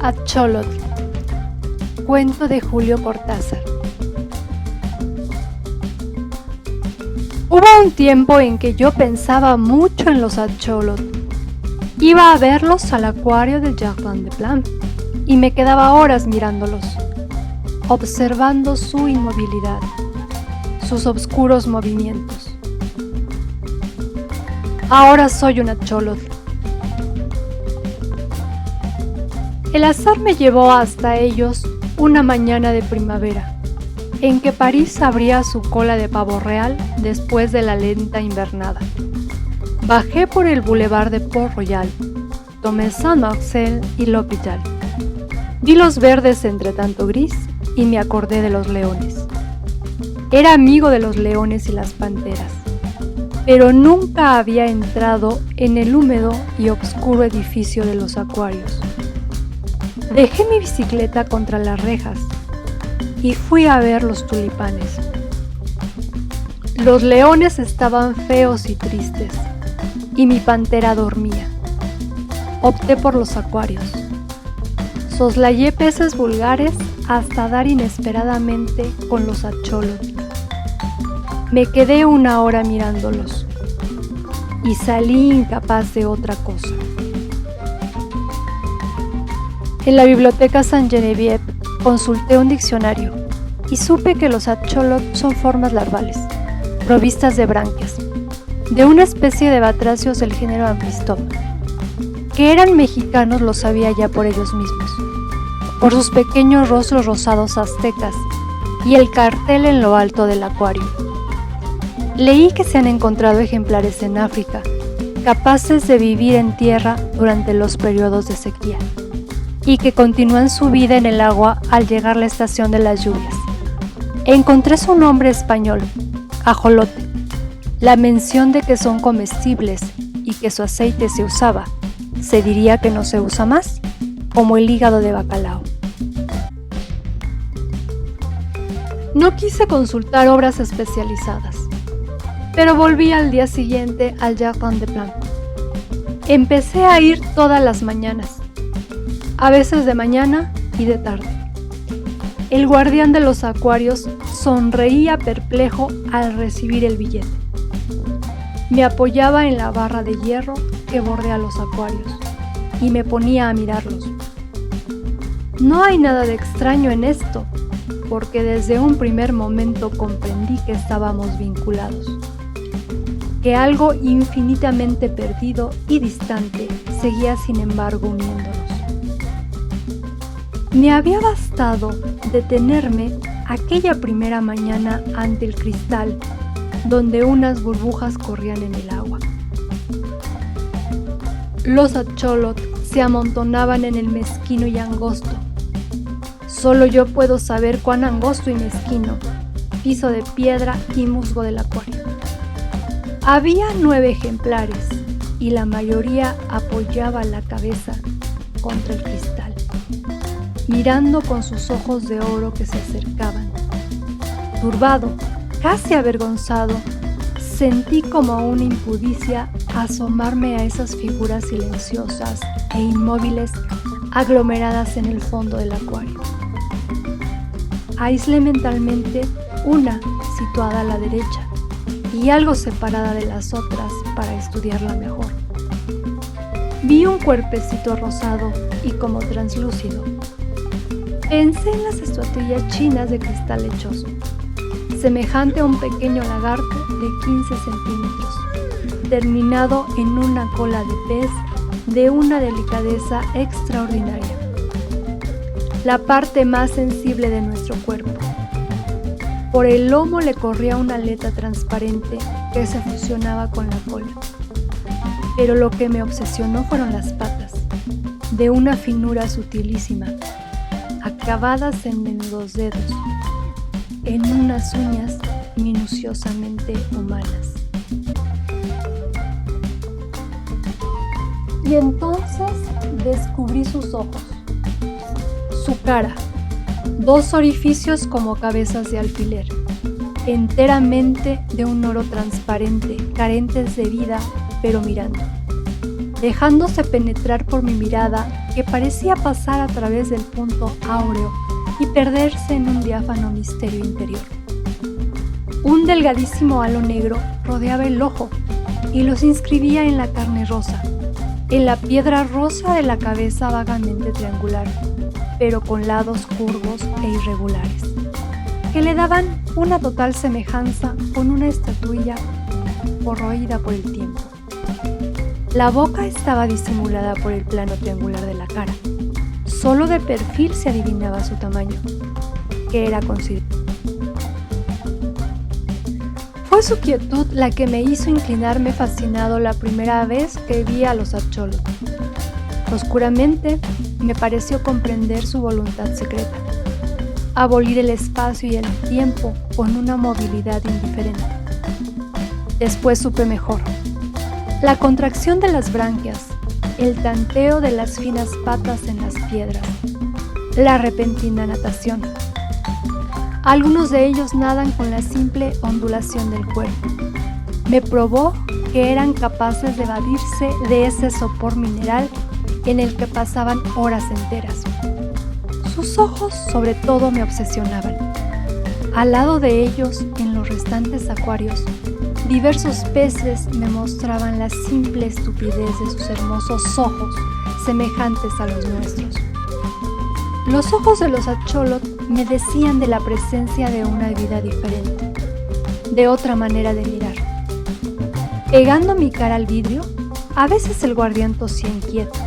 Axolotl, cuento de Julio Cortázar. Hubo un tiempo en que yo pensaba mucho en los axolotl. Iba a verlos al acuario del Jardin des Plantes y me quedaba horas mirándolos, observando su inmovilidad, sus oscuros movimientos. Ahora soy un axolotl. El azar me llevó hasta ellos una mañana de primavera, en que París abría su cola de pavo real después de la lenta invernada. Bajé por el boulevard de Port-Royal, tomé Saint-Marcel y l'Hôpital. Vi los verdes entre tanto gris y me acordé de los leones. Era amigo de los leones y las panteras, pero nunca había entrado en el húmedo y oscuro edificio de los acuarios. Dejé mi bicicleta contra las rejas y fui a ver los tulipanes. Los leones estaban feos y tristes, y mi pantera dormía. Opté por los acuarios. Soslayé peces vulgares hasta dar inesperadamente con los axolotl. Me quedé una hora mirándolos y salí incapaz de otra cosa. En la biblioteca Sainte-Geneviève consulté un diccionario y supe que los axolotl son formas larvales, provistas de branquias, de una especie de batracios del género Amblystoma. Que eran mexicanos lo sabía ya por ellos mismos, por sus pequeños rostros rosados aztecas y el cartel en lo alto del acuario. Leí que se han encontrado ejemplares en África, capaces de vivir en tierra durante los periodos de sequía, y que continúan su vida en el agua al llegar la estación de las lluvias. Encontré su nombre español, ajolote, la mención de que son comestibles y que su aceite se usaba, se diría que no se usa más, como el hígado de bacalao. No quise consultar obras especializadas, pero volví al día siguiente al Jardin des Plantes. Empecé a ir todas las mañanas, a veces de mañana y de tarde. El guardián de los acuarios sonreía perplejo al recibir el billete. Me apoyaba en la barra de hierro que bordea los acuarios y me ponía a mirarlos. No hay nada de extraño en esto, porque desde un primer momento comprendí que estábamos vinculados, que algo infinitamente perdido y distante seguía sin embargo uniéndonos. Me había bastado detenerme aquella primera mañana ante el cristal, donde unas burbujas corrían en el agua. Los axolotl se amontonaban en el mezquino y angosto. Solo yo puedo saber cuán angosto y mezquino, piso de piedra y musgo del acuario. Había 9 ejemplares y la mayoría apoyaba la cabeza contra el cristal, mirando con sus ojos de oro que se acercaban. Turbado, casi avergonzado, sentí como una impudicia asomarme a esas figuras silenciosas e inmóviles aglomeradas en el fondo del acuario. Aislé mentalmente una situada a la derecha y algo separada de las otras para estudiarla mejor. Vi un cuerpecito rosado y como translúcido. Pensé en las estatuillas chinas de cristal lechoso, semejante a un pequeño lagarto de 15 centímetros, terminado en una cola de pez de una delicadeza extraordinaria, la parte más sensible de nuestro cuerpo. Por el lomo le corría una aleta transparente que se fusionaba con la cola, pero lo que me obsesionó fueron las patas, de una finura sutilísima, acabadas en menudos dedos, en unas uñas minuciosamente humanas. Y entonces descubrí sus ojos, su cara, 2 orificios como cabezas de alfiler, enteramente de un oro transparente, carentes de vida, pero mirando, dejándose penetrar por mi mirada que parecía pasar a través del punto áureo y perderse en un diáfano misterio interior. Un delgadísimo halo negro rodeaba el ojo y los inscribía en la carne rosa, en la piedra rosa de la cabeza vagamente triangular, pero con lados curvos e irregulares, que le daban una total semejanza con una estatuilla corroída por el tiempo. La boca estaba disimulada por el plano triangular de la cara. Solo de perfil se adivinaba su tamaño, que era considerable. Fue su quietud la que me hizo inclinarme fascinado la primera vez que vi a los Axolotl. Oscuramente me pareció comprender su voluntad secreta, abolir el espacio y el tiempo con una movilidad indiferente. Después supe mejor. La contracción de las branquias, el tanteo de las finas patas en las piedras, la repentina natación. Algunos de ellos nadan con la simple ondulación del cuerpo. Me probó que eran capaces de evadirse de ese sopor mineral en el que pasaban horas enteras. Sus ojos sobre todo me obsesionaban. Al lado de ellos, en los restantes acuarios, diversos peces me mostraban la simple estupidez de sus hermosos ojos, semejantes a los nuestros. Los ojos de los Axolotl me decían de la presencia de una vida diferente, de otra manera de mirar. Pegando mi cara al vidrio, a veces el guardián tosía inquieto.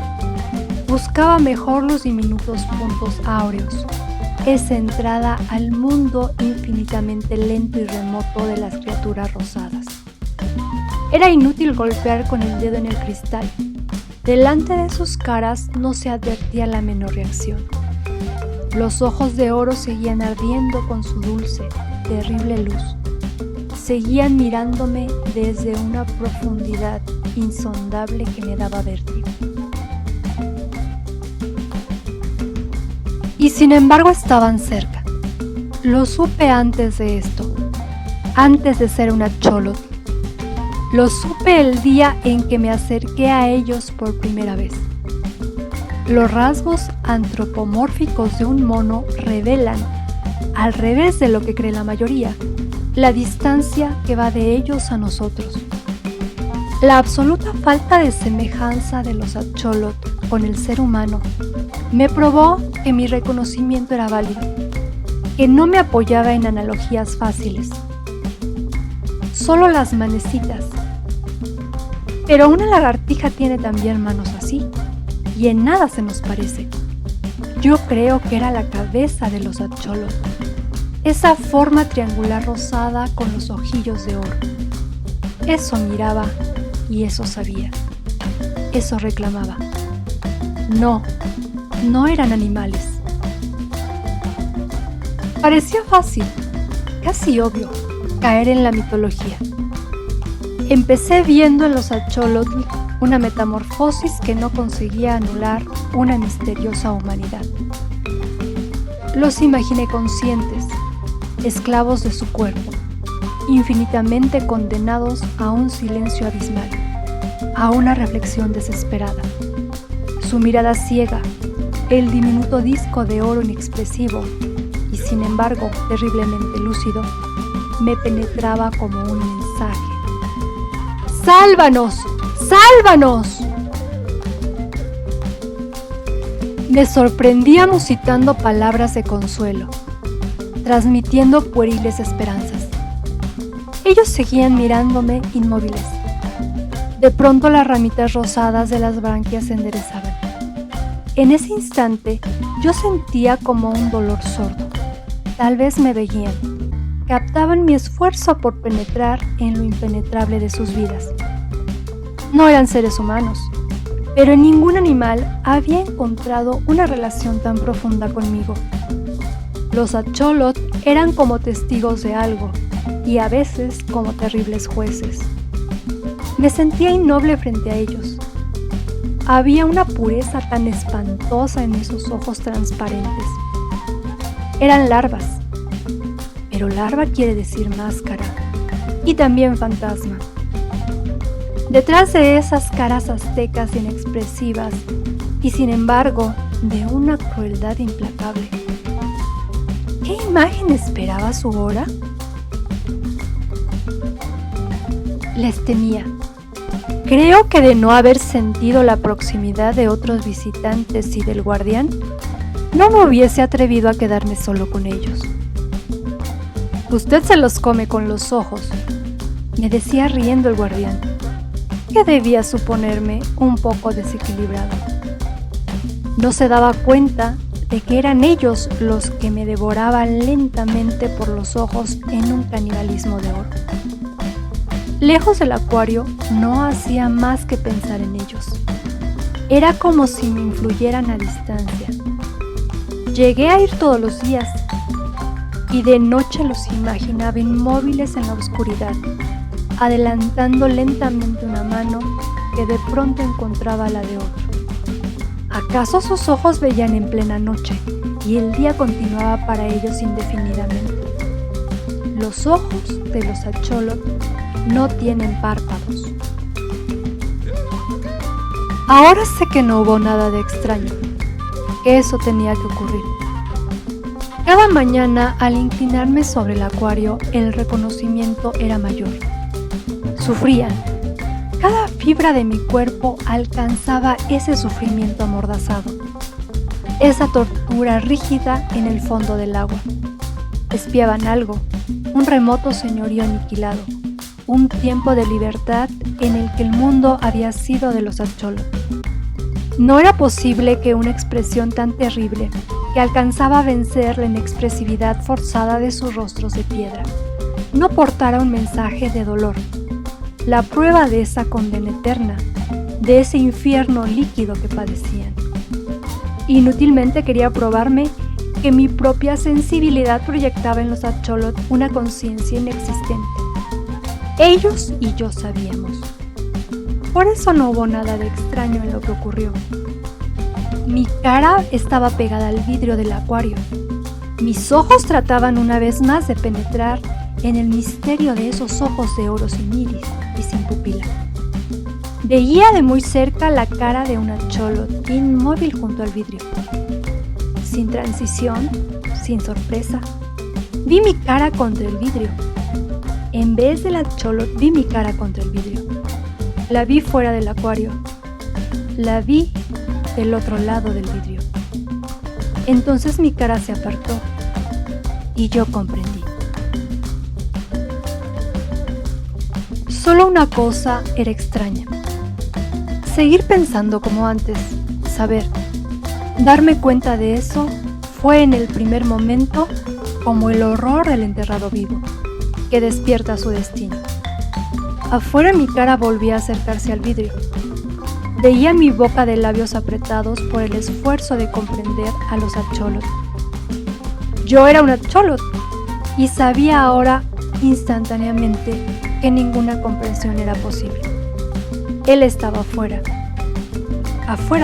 Buscaba mejor los diminutos puntos áureos, esa entrada al mundo infinitamente lento y remoto de las criaturas rosadas. Era inútil golpear con el dedo en el cristal. Delante de sus caras no se advertía la menor reacción. Los ojos de oro seguían ardiendo con su dulce, terrible luz. Seguían mirándome desde una profundidad insondable que me daba vértigo. Y sin embargo estaban cerca. Lo supe antes de esto, antes de ser una Axolotl. Lo supe el día en que me acerqué a ellos por primera vez. Los rasgos antropomórficos de un mono revelan, al revés de lo que cree la mayoría, la distancia que va de ellos a nosotros. La absoluta falta de semejanza de los Axolotl con el ser humano me probó que mi reconocimiento era válido, que no me apoyaba en analogías fáciles. Solo las manecitas. Pero una lagartija tiene también manos así, y en nada se nos parece. Yo creo que era la cabeza de los Axolotl, esa forma triangular rosada con los ojillos de oro. Eso miraba y eso sabía, eso reclamaba. No eran animales. Parecía fácil, casi obvio, caer en la mitología. Empecé viendo en los Axolotl una metamorfosis que no conseguía anular una misteriosa humanidad. Los imaginé conscientes, esclavos de su cuerpo, infinitamente condenados a un silencio abismal, a una reflexión desesperada. Su mirada ciega, el diminuto disco de oro inexpresivo y sin embargo terriblemente lúcido, me penetraba como un mensaje. ¡Sálvanos! ¡Sálvanos! Me sorprendía musitando palabras de consuelo, transmitiendo pueriles esperanzas. Ellos seguían mirándome inmóviles. De pronto las ramitas rosadas de las branquias se enderezaban. En ese instante yo sentía como un dolor sordo. Tal vez me veían. Captaban mi esfuerzo por penetrar en lo impenetrable de sus vidas. No eran seres humanos, pero en ningún animal había encontrado una relación tan profunda conmigo. Los Axolotl eran como testigos de algo, y a veces como terribles jueces. Me sentía innoble frente a ellos. Había una pureza tan espantosa en esos ojos transparentes. Eran larvas, pero larva quiere decir máscara, y también fantasma. Detrás de esas caras aztecas inexpresivas y sin embargo de una crueldad implacable. ¿Qué imagen esperaba su hora? Les temía. Creo que de no haber sentido la proximidad de otros visitantes y del guardián, no me hubiese atrevido a quedarme solo con ellos. Usted se los come con los ojos, me decía riendo el guardián, que debía suponerme un poco desequilibrado. No se daba cuenta de que eran ellos los que me devoraban lentamente por los ojos en un canibalismo de oro. Lejos del acuario no hacía más que pensar en ellos. Era como si me influyeran a distancia. Llegué a ir todos los días y de noche los imaginaba inmóviles en la oscuridad, adelantando lentamente una mano que de pronto encontraba la de otro. ¿Acaso sus ojos veían en plena noche y el día continuaba para ellos indefinidamente? Los ojos de los Axolotl no tienen párpados. Ahora sé que no hubo nada de extraño, que eso tenía que ocurrir. Cada mañana, al inclinarme sobre el acuario, el reconocimiento era mayor. Sufrían. Cada fibra de mi cuerpo alcanzaba ese sufrimiento amordazado, esa tortura rígida en el fondo del agua. Espiaban algo, un remoto señorío aniquilado, un tiempo de libertad en el que el mundo había sido de los Axolotl. No era posible que una expresión tan terrible, que alcanzaba a vencer la inexpresividad forzada de sus rostros de piedra, no portara un mensaje de dolor, la prueba de esa condena eterna, de ese infierno líquido que padecían. Inútilmente quería probarme que mi propia sensibilidad proyectaba en los Axolotl una conciencia inexistente. Ellos y yo sabíamos. Por eso no hubo nada de extraño en lo que ocurrió. Mi cara estaba pegada al vidrio del acuario. Mis ojos trataban una vez más de penetrar en el misterio de esos ojos de oro sin iris y sin pupila. Veía de muy cerca la cara de un Axolotl inmóvil junto al vidrio. Sin transición, sin sorpresa, vi mi cara contra el vidrio. En vez del Axolotl, vi mi cara contra el vidrio. La vi fuera del acuario. La vi del otro lado del vidrio. Entonces mi cara se apartó y yo comprendí. Solo una cosa era extraña. Seguir pensando como antes, saber, darme cuenta de eso, fue en el primer momento como el horror del enterrado vivo, que despierta su destino. Afuera mi cara volvía a acercarse al vidrio. Veía mi boca de labios apretados por el esfuerzo de comprender a los Axolotl. Yo era un Axolotl y sabía ahora instantáneamente que ninguna comprensión era posible. Él estaba afuera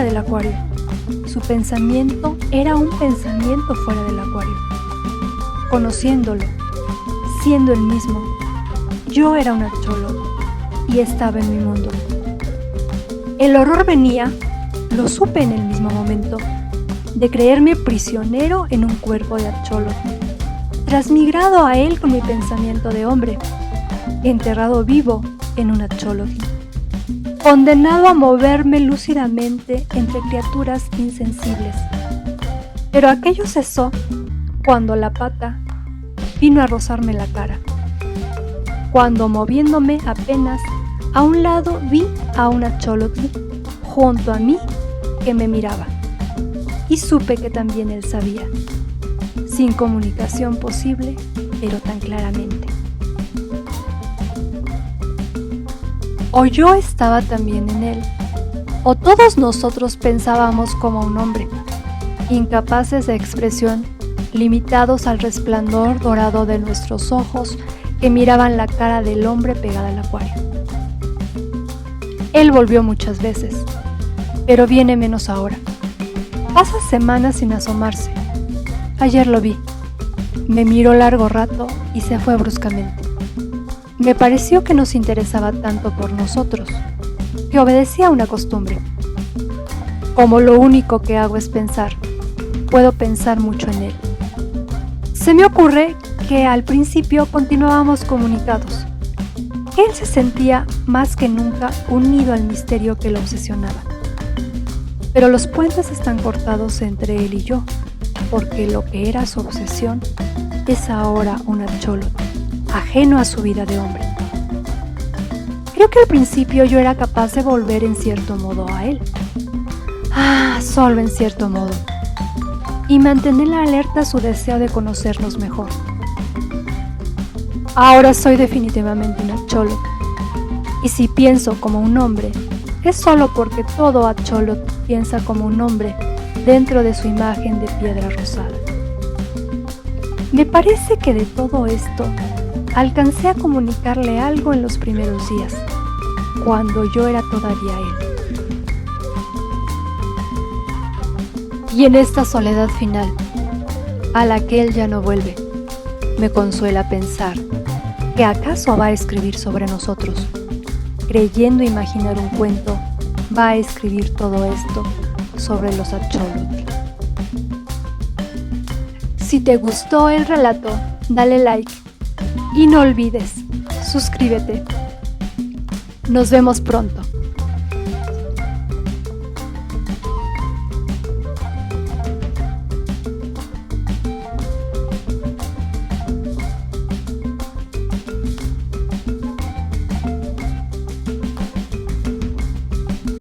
del acuario. Su pensamiento era un pensamiento fuera del acuario. Conociéndolo, siendo el mismo, yo era un Axolotl y estaba en mi mundo. El horror venía, lo supe en el mismo momento, de creerme prisionero en un cuerpo de Axolotl, transmigrado a él con mi pensamiento de hombre, enterrado vivo en un Axolotl, condenado a moverme lúcidamente entre criaturas insensibles. Pero aquello cesó cuando la pata vino a rozarme la cara, cuando moviéndome apenas a un lado vi a un Axolotl junto a mí que me miraba, y supe que también él sabía, sin comunicación posible, pero tan claramente. O yo estaba también en él, o todos nosotros pensábamos como un hombre, incapaces de expresión, limitados al resplandor dorado de nuestros ojos que miraban la cara del hombre pegada al acuario. Él volvió muchas veces, pero viene menos ahora. Pasa semanas sin asomarse. Ayer lo vi. Me miró largo rato y se fue bruscamente. Me pareció que no se interesaba tanto por nosotros, que obedecía a una costumbre. Como lo único que hago es pensar, puedo pensar mucho en él. Se me ocurre que al principio continuábamos comunicados. Él se sentía más que nunca unido al misterio que lo obsesionaba. Pero los puentes están cortados entre él y yo, porque lo que era su obsesión es ahora un axolotl, ajeno a su vida de hombre. Creo que al principio yo era capaz de volver en cierto modo a él. Solo en cierto modo. Y mantener alerta su deseo de conocernos mejor. Ahora soy definitivamente un axolotl. Y si pienso como un hombre, es solo porque todo axolotl piensa como un hombre dentro de su imagen de piedra rosada. Me parece que de todo esto alcancé a comunicarle algo en los primeros días, cuando yo era todavía él. Y en esta soledad final, a la que él ya no vuelve, me consuela pensar que acaso va a escribir sobre nosotros. Creyendo imaginar un cuento, va a escribir todo esto sobre los axolotl. Si te gustó el relato, dale like y no olvides, suscríbete. Nos vemos pronto.